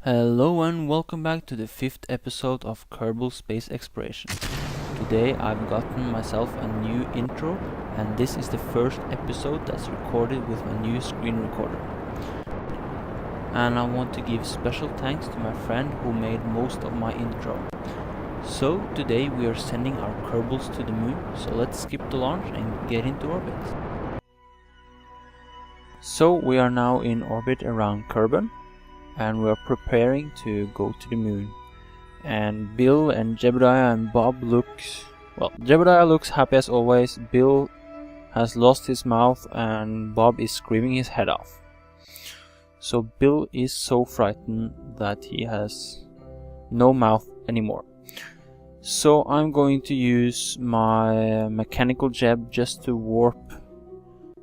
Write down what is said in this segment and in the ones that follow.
Hello and welcome back to the 5th episode of Kerbal Space Exploration. Today I've gotten myself a new intro, and this is the first episode that's recorded with my new screen recorder. And I want to give special thanks to my friend who made most of my intro. So today we are sending our Kerbals to the moon, so let's skip the launch and get into orbit. So we are now in orbit around Kerbal, and we're preparing to go to the moon. And Bill and Jebediah and Bob Jebediah looks happy as always. Bill has lost his mouth and Bob is screaming his head off. So Bill is so frightened that he has no mouth anymore. So I'm going to use my mechanical jeb just to warp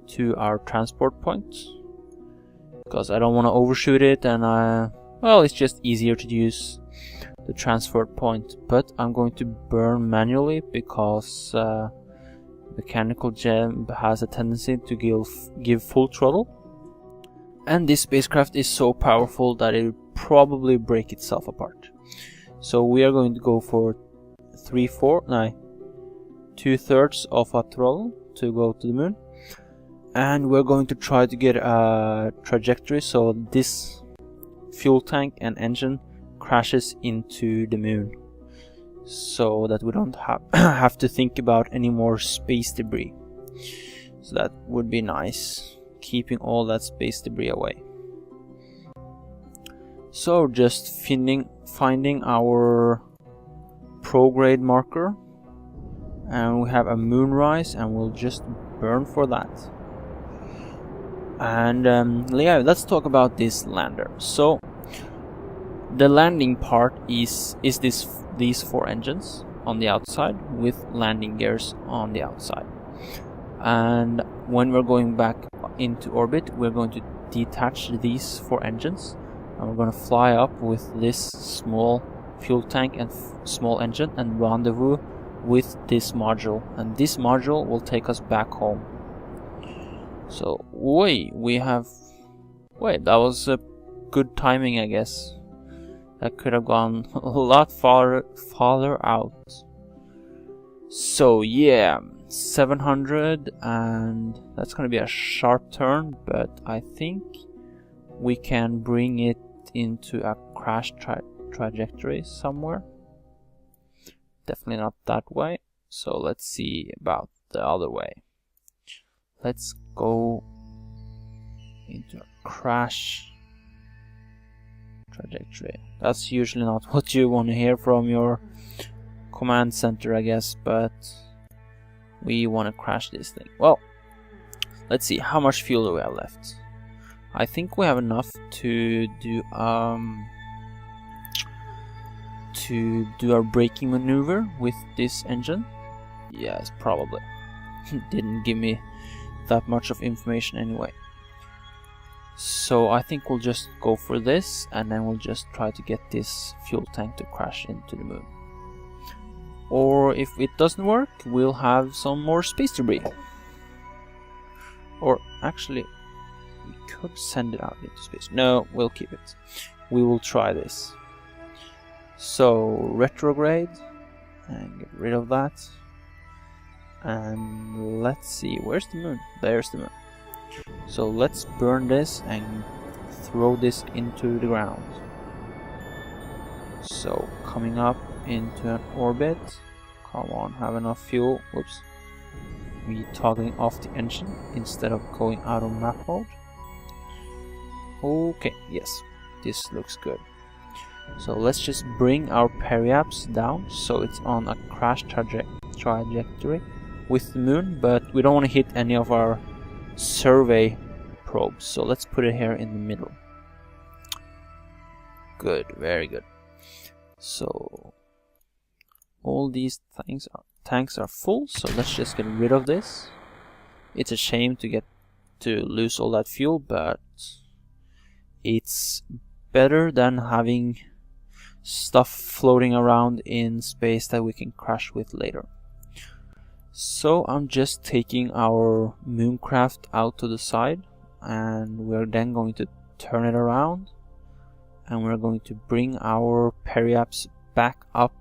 to our transport point, because I don't want to overshoot it, and it's just easier to use the transfer point. But I'm going to burn manually because mechanical gem has a tendency to give full throttle, and this spacecraft is so powerful that it will probably break itself apart. So we are going to go for 2/3 of a throttle to go to the moon. And we're going to try to get a trajectory so this fuel tank and engine crashes into the moon, so that we don't have to think about any more space debris. So that would be nice, keeping all that space debris away. So just finding our prograde marker, and we have a moonrise, and we'll just burn for that. And let's talk about this lander. So the landing part is these 4 engines on the outside with landing gears on the outside. And when we're going back into orbit, we're going to detach these 4 engines, and we're going to fly up with this small fuel tank and small engine and rendezvous with this module, and this module will take us back home. So that was a good timing, I guess. That could have gone a lot farther out. So yeah, 700, and that's gonna be a sharp turn, but I think we can bring it into a crash trajectory somewhere. Definitely not that way, so let's see about the other way. Let's go into a crash trajectory. That's usually not what you want to hear from your command center, I guess, but we want to crash this thing. Well, let's see, how much fuel do we have left? I think we have enough to do our braking maneuver with this engine. Yes, probably. Didn't give me that much of information anyway. So I think we'll just go for this, and then we'll just try to get this fuel tank to crash into the moon. Or if it doesn't work, we'll have some more space debris. Or actually, we could send it out into space. No, we'll keep it. We will try this. So retrograde and get rid of that. And let's see, where's the moon? There's the moon. So let's burn this and throw this into the ground. So coming up into an orbit. Come on, have enough fuel. Whoops. We toggling off the engine instead of going out of map mode. Okay, yes, this looks good. So let's just bring our periaps down so it's on a crash trajectory with the moon, but we don't want to hit any of our survey probes, so let's put it here in the middle. Good, very good. So all these tanks are full, so let's just get rid of this. It's a shame to lose all that fuel, but it's better than having stuff floating around in space that we can crash with later. So I'm just taking our mooncraft out to the side, and we're then going to turn it around and we're going to bring our periaps back up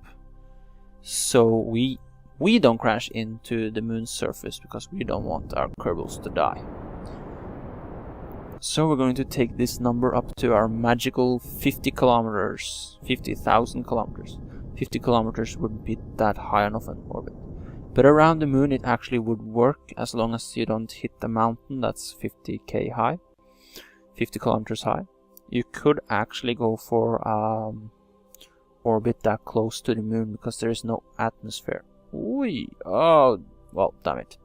so we don't crash into the moon's surface, because we don't want our Kerbals to die. So we're going to take this number up to our magical 50 kilometers, 50,000 kilometers. 50 kilometers wouldn't be that high enough an orbit. But around the moon it actually would work, as long as you don't hit the mountain that's 50k high, 50 kilometers high. You could actually go for orbit that close to the moon, because there is no atmosphere. Ooh, oh, well, damn it.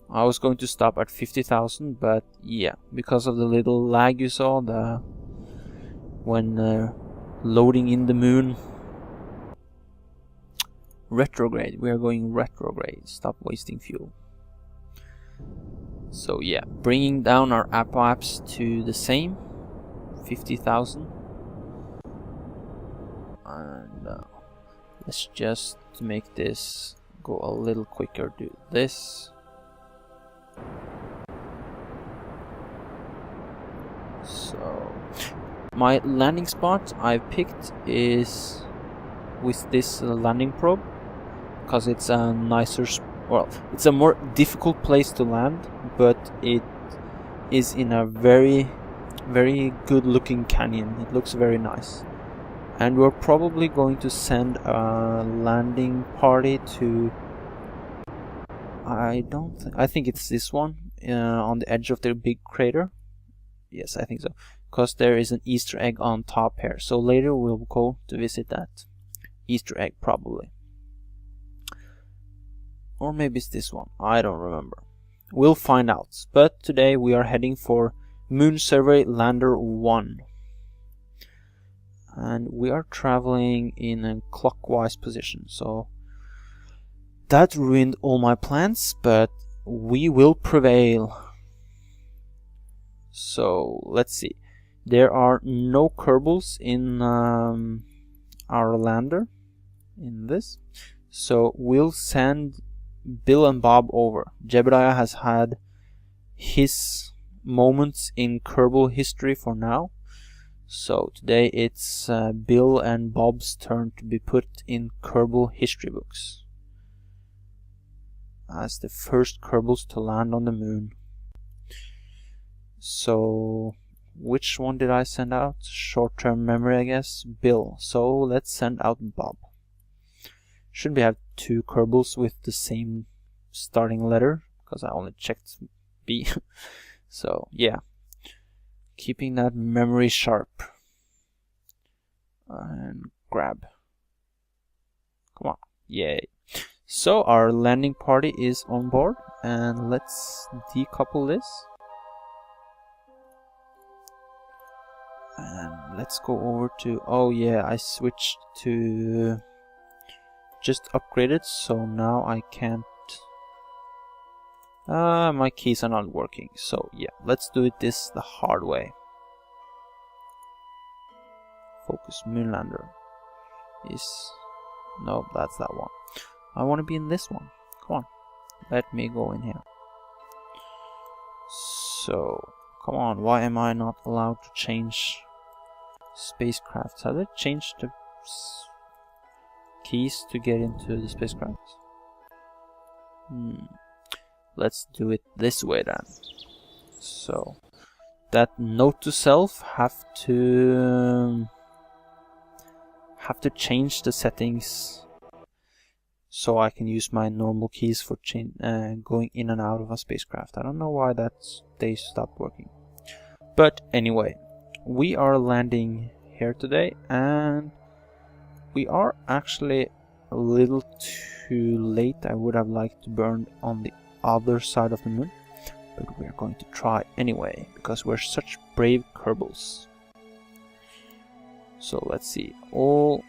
I was going to stop at 50,000, but yeah, because of the little lag you saw when loading in the moon. Retrograde, we are going retrograde. Stop wasting fuel. So yeah, bringing down our apoaps to the same 50,000, and let's just, to make this go a little quicker, do this. So my landing spot I've picked is with this landing probe, because it's a nicer, well, it's a more difficult place to land, but it is in a very good looking canyon. It looks very nice, and we're probably going to send a landing party to, I think it's this one on the edge of the big crater. Yes, I think so, because there is an Easter egg on top here, so later we'll go to visit that Easter egg probably. Or maybe it's this one, I don't remember. We'll find out. But today we are heading for Moon Survey Lander 1. And we are traveling in a clockwise position. So that ruined all my plans, but we will prevail. So let's see. There are no Kerbals in our lander in this. So we'll send Bill and Bob over. Jebediah has had his moments in Kerbal history for now, so today it's Bill and Bob's turn to be put in Kerbal history books as the first Kerbals to land on the moon. So which one did I send out? Short-term memory, I guess. Bill. So let's send out Bob. Should we have two Kerbals with the same starting letter? Because I only checked B. So yeah, keeping that memory sharp. And grab. Come on, yay. So our landing party is on board, and let's decouple this. And let's go over to, oh yeah, I switched to just upgraded, so now I can't, my keys are not working, so yeah, let's do it the hard way. Focus Moonlander is, no, that's that one. I want to be in this one. Come on, let me go in here. So come on, why am I not allowed to change spacecraft? Have they changed the keys to get into the spacecraft? Let's do it this way then. So that note to self, have to change the settings so I can use my normal keys for going in and out of a spacecraft. I don't know why they stopped working, but anyway, we are landing here today, and we are actually a little too late. I would have liked to burn on the other side of the moon, but we are going to try anyway, because we're such brave Kerbals. So let's see, all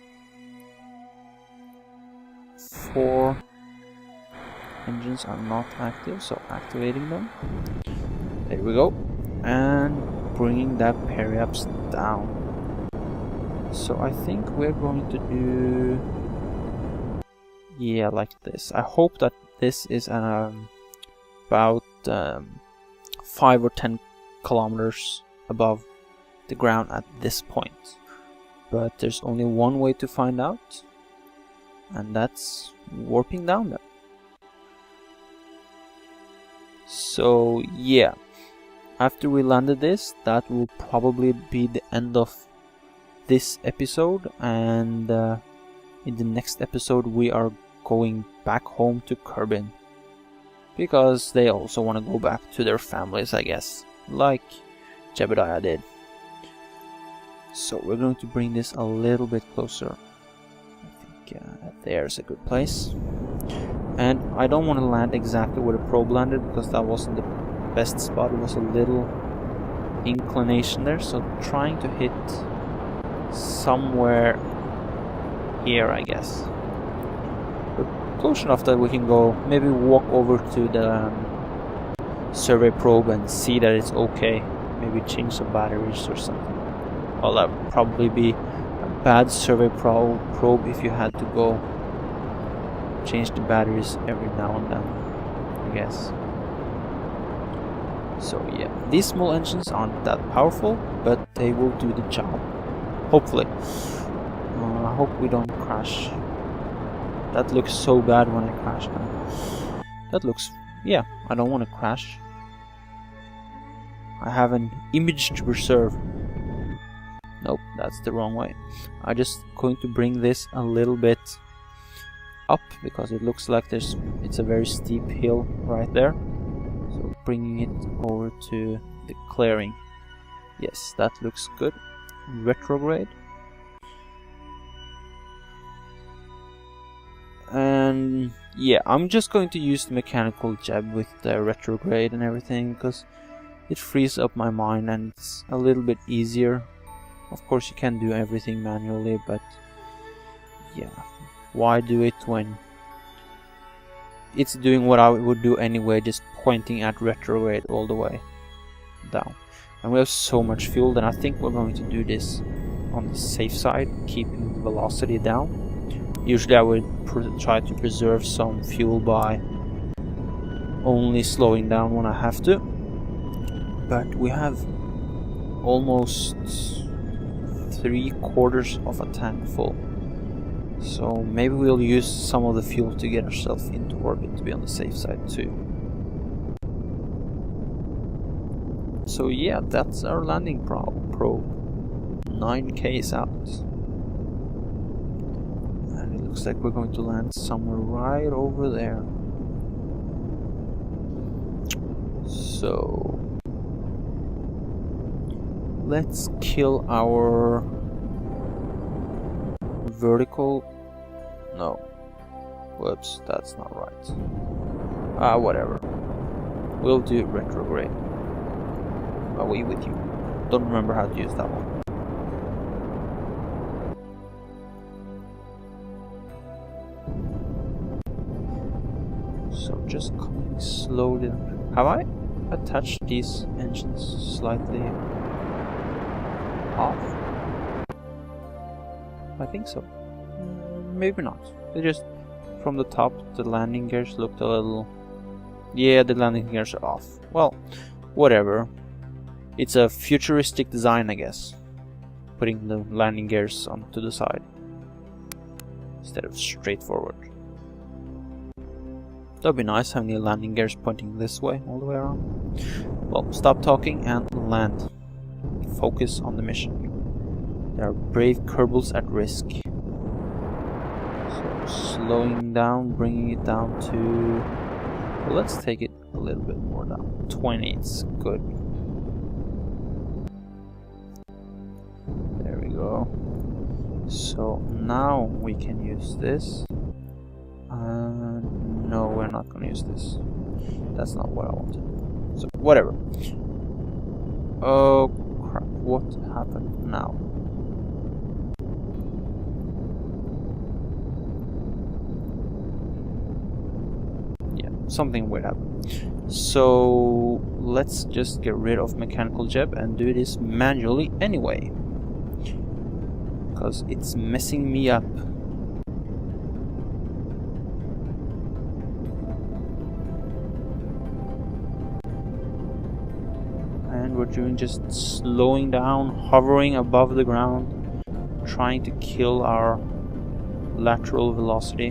4 engines are not active, so activating them. There we go, and bringing that periaps down. So I think we're going to do, yeah, like this. I hope that this is about 5 or 10 kilometers above the ground at this point. but there's only one way to find out, and that's warping down there. So yeah, after we landed this, that will probably be the end of this episode, and in the next episode we are going back home to Kerbal, because they also want to go back to their families, I guess, like Jebediah did. So we're going to bring this a little bit closer. I think there's a good place. And I don't want to land exactly where the probe landed, because that wasn't the best spot. It was a little inclination there, so trying to hit somewhere here, I guess. But close enough that we can go, maybe walk over to the survey probe and see that it's okay. Maybe change some batteries or something. Well, that would probably be a bad survey probe if you had to go change the batteries every now and then, I guess. So yeah, these small engines aren't that powerful, but they will do the job. Hopefully. I hope we don't crash. That looks so bad when I crash now. That looks... yeah, I don't want to crash. I have an image to preserve. Nope, that's the wrong way. I'm just going to bring this a little bit up, because it looks like it's a very steep hill right there. So bringing it over to the clearing. Yes, that looks good. Retrograde. And yeah, I'm just going to use the mechanical jeb with the retrograde and everything, because it frees up my mind and it's a little bit easier. Of course you can do everything manually, but yeah, why do it when it's doing what I would do anyway, just pointing at retrograde all the way down. And we have so much fuel that I think we're going to do this on the safe side, keeping the velocity down. Usually I would try to preserve some fuel by only slowing down when I have to, but we have almost 3/4 of a tank full, so maybe we'll use some of the fuel to get ourselves into orbit to be on the safe side too. So yeah, that's our landing probe. 9K is out. And it looks like we're going to land somewhere right over there. So let's kill our vertical... no. Whoops, that's not right. Whatever. We'll do retrograde. Away with you. Don't remember how to use that one. So just coming slowly. Have I attached these engines slightly off? I think so. Maybe not. They just, from the top, the landing gears looked a little... yeah, the landing gears are off. Well, whatever. It's a futuristic design, I guess. Putting the landing gears onto the side instead of straight forward. That'd be nice having the landing gears pointing this way, all the way around. Well, stop talking and land. Focus on the mission. There are brave Kerbals at risk. So slowing down, bringing it down to... well, let's take it a little bit more down. 20, it's good. There we go. So now we can use this. No, we're not gonna use this. That's not what I wanted. So, whatever. Oh crap, what happened now? Yeah, something weird happened. So, let's just get rid of mechanical jeb and do this manually anyway. Because it's messing me up. We're doing just slowing down, hovering above the ground, trying to kill our lateral velocity,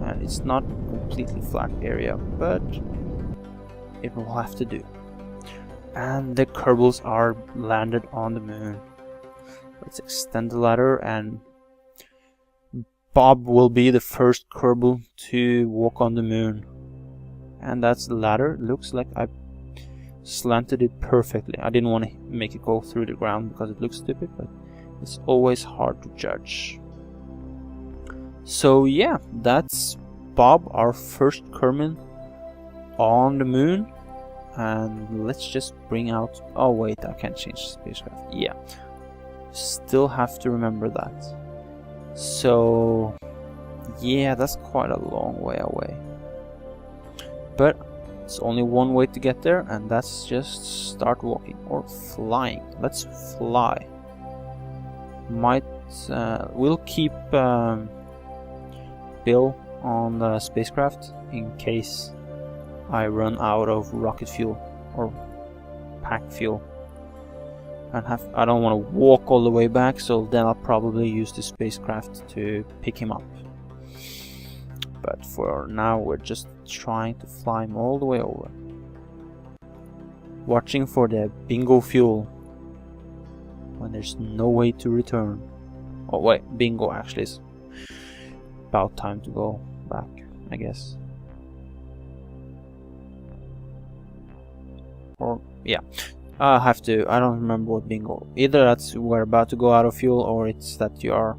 and it's not completely flat area, but it will have to do. And the Kerbals are landed on the moon. Let's extend the ladder, and Bob will be the first Kerbal to walk on the moon. And that's the ladder. Looks like I slanted it perfectly. I didn't want to make it go through the ground because it looks stupid, but it's always hard to judge. So yeah, that's Bob, our first Kerbal on the moon. And let's just bring out... oh wait, I can't change the spacecraft. Yeah, still have to remember that. So yeah, that's quite a long way away, but it's only one way to get there, and that's just start walking or flying. Let's fly. We'll keep Bill on the spacecraft in case I run out of rocket fuel or pack fuel, and I don't want to walk all the way back, so then I'll probably use the spacecraft to pick him up. But for now we're just trying to fly him all the way over, watching for the bingo fuel when there's no way to return. Oh wait, bingo actually is about time to go back, I guess. Or yeah, I don't remember what bingo. Either that's we're about to go out of fuel, or it's that you are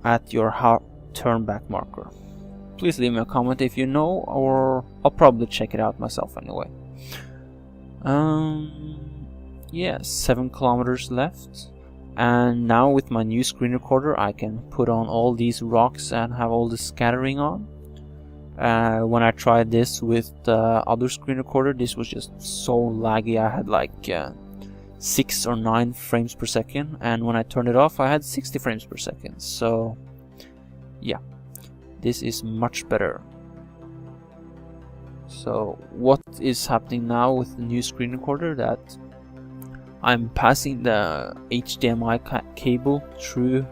at your turn back marker. Please leave me a comment if you know, or I'll probably check it out myself anyway. Yeah, 7 kilometers left, and now with my new screen recorder I can put on all these rocks and have all the scattering on. When I tried this with the other screen recorder, this was just so laggy. I had like 6 or 9 frames per second, and when I turned it off I had 60 frames per second. So yeah, this is much better. So what is happening now with the new screen recorder, that I'm passing the HDMI cable through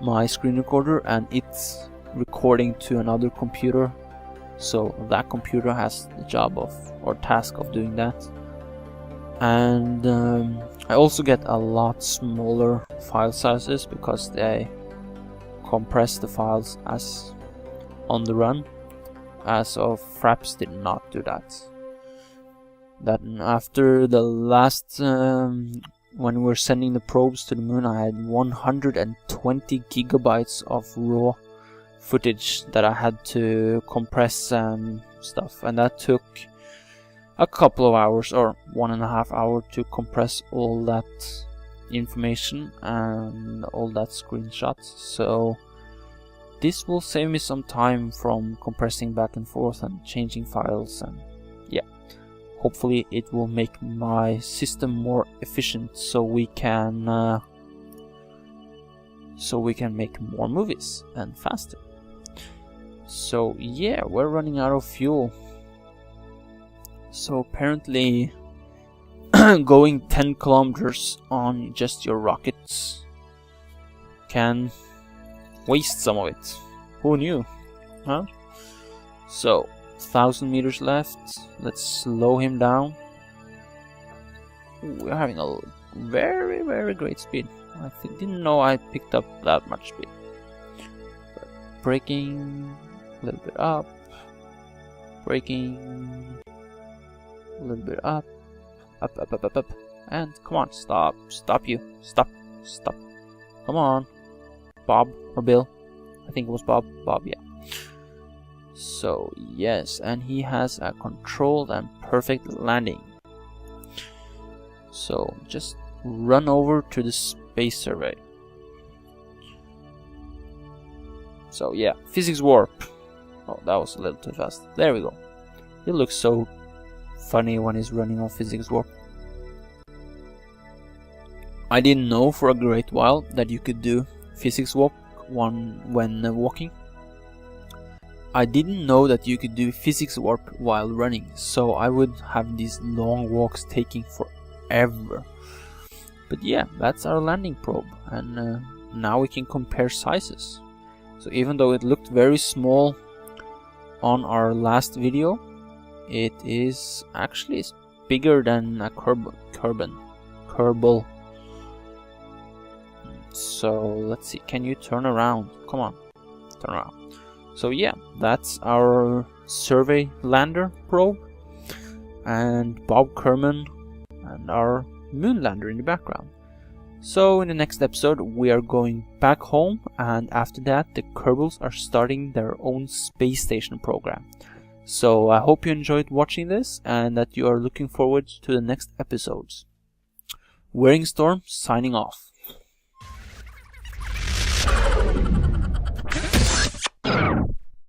my screen recorder, and it's recording to another computer, so that computer has the job of, or task of, doing that. And I also get a lot smaller file sizes because they compress the files as on the run, as of Fraps did not do that. That after the last when we were sending the probes to the moon, I had 120 gigabytes of raw footage that I had to compress and stuff, and that took a couple of hours or 1.5 hours to compress all that information and all that screenshots. So this will save me some time from compressing back and forth and changing files, and yeah, hopefully it will make my system more efficient so we can make more movies and faster. So yeah, we're running out of fuel. So apparently going 10 kilometers on just your rockets can waste some of it. Who knew, huh? So 1,000 meters left. Let's slow him down. Ooh, we're having a very, very great speed. I didn't know I picked up that much speed. But braking, a little bit up, braking, a little bit up, up, and come on, stop, stop, come on, Bob or Bill, I think it was Bob, yeah. So yes, and he has a controlled and perfect landing. So just run over to the space survey. So yeah, physics warp. Oh, that was a little too fast. There we go. He looks so funny when he's running on physics warp. I didn't know for a great while that you could do physics warp when walking. I didn't know that you could do physics warp while running, so I would have these long walks taking forever. But yeah, that's our landing probe, and now we can compare sizes. So even though it looked very small on our last video, it is actually bigger than a Kerbal. So let's see, can you turn around? Come on, turn around. So yeah, that's our survey lander probe, and Bob Kerman and our moon lander in the background. So in the next episode we are going back home, and after that the Kerbals are starting their own space station program. So I hope you enjoyed watching this and that you are looking forward to the next episodes. Wearing Storm signing off.